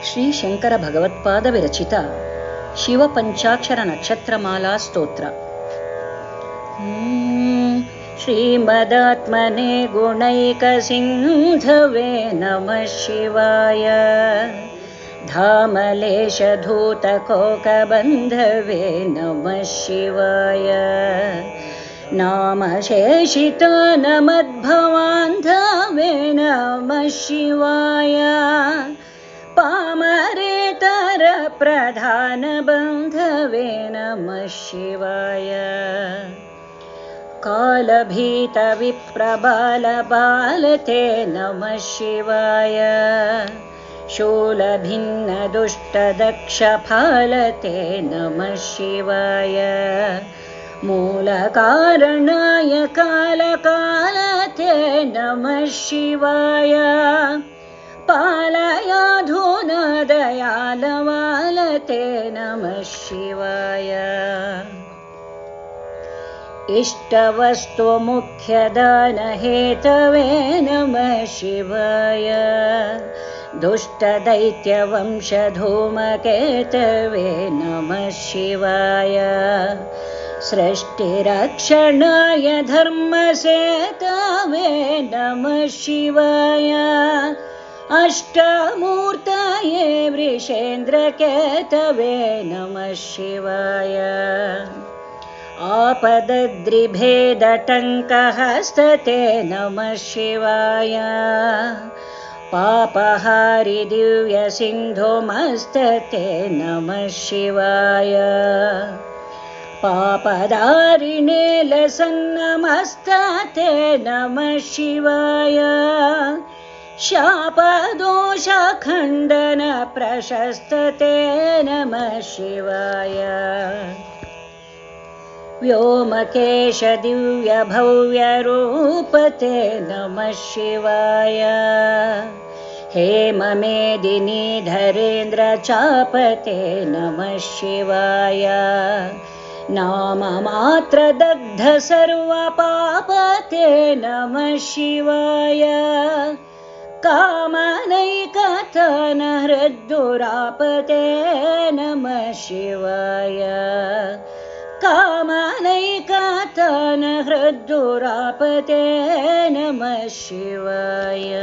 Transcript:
ಶ್ರೀ ಶಂಕರ ಭಗವತ್ಪಾದ ವಿರಚಿತ ಶಿವಪಂಚಾಕ್ಷರ ನಕ್ಷತ್ರಮಾಲಾ ಸ್ತೋತ್ರ. ಶ್ರೀಮದಾತ್ಮನೆ ಗುಣೈಕ ಸಿಂಧವೇ ನಮಃ ಶಿವಾಯ. ಧಾಮಲೇಶ ಧೂತ ಕೋಕಬಂಧವೇ ನಮಃ ಶಿವಾಯ. ನಾಮ ಶೇಷಿತ ನಮದ್ಭವಾಂಧವೇ ನಮಃ ಶಿವಾಯ. ಪಾಮರೇತರ ಪ್ರಧಾನ ಬಂಧವೇ ನಮಃ ಶಿವಾಯ. ಕಾಲಭೀತ ವಿಪ್ರಬಾಲ ಬಾಲತೆ ನಮಃ ಶಿವಾಯ. ಶೂಲಭಿನ್ನ ದುಷ್ಟ ದಕ್ಷ ಫಾಲತೆ ನಮಃ ಶಿವಾಯ. ಮೂಲ ಕಾರಣಾಯ ಕಾಲ ಕಾಲತೆ ನಮಃ ಶಿವಾಯ. ಪಾಲಯಾಧೂನ ದಯಾಲವಾಲತೆ ನಮಃ ಶಿವಾಯ. ಇಷ್ಟವಸ್ತು ಮುಖ್ಯದಾನ ಹೇತವೇ ನಮಃ ಶಿವಾಯ. ದುಷ್ಟ ದೈತ್ಯ ವಂಶ ಧೂಮಕೇತವೇ ನಮಃ ಶಿವಾಯ. ಸೃಷ್ಟಿರಕ್ಷಣಾಯ ಧರ್ಮ ಸೇತವೇ ನಮಃ ಶಿವಾಯ. ಅಷ್ಟಮೂರ್ತಯೇ ವೃಷೇಂದ್ರಕೇತವೇ ನಮಃ ಶಿವಾಯ. ಆಪದದ್ರಿಭೇದಟಂಕಹಸ್ತತೆ ನಮಃ ಶಿವಾಯ. ಪಾಪಹಾರಿ ದಿವ್ಯ ಸಿಂಧುಮಸ್ತತೆ ನಮಃ ಶಿವಾಯ. ಪಾಪದಾರಿಣೇ ಲಸನ್ನಮಸ್ತತೆ ನಮಃ ಶಿವಾಯ. ಶಾಪದೋಷ ಖಂಡನ ಪ್ರಶಸ್ತತೆ ನಮಃ ಶಿವಾಯ. ವ್ಯೋಮಕೇಶ ದಿವ್ಯ ಭವ್ಯ ರೂಪತೆ ನಮಃ ಶಿವಾಯ. ಹೇಮಮೇದಿನಿ ಧರೇಂದ್ರ ಚಾಪತೆ ನಮಃ ಶಿವಾಯ. ನಾಮ ಮಾತ್ರ ದಗ್ಧ ಸರ್ವ ಪಾಪತೆ ನಮಃ ಶಿವಾಯ. ಕಾಮನೈಕಥನ ಹೃದ್ದುರಾಪತೆ ನಮಃ ಶಿವಾಯ. ಕಾಮನೈಕಥನ ಹೃದ್ದುರಾಪತೆ ನಮಃ ಶಿವಾಯ.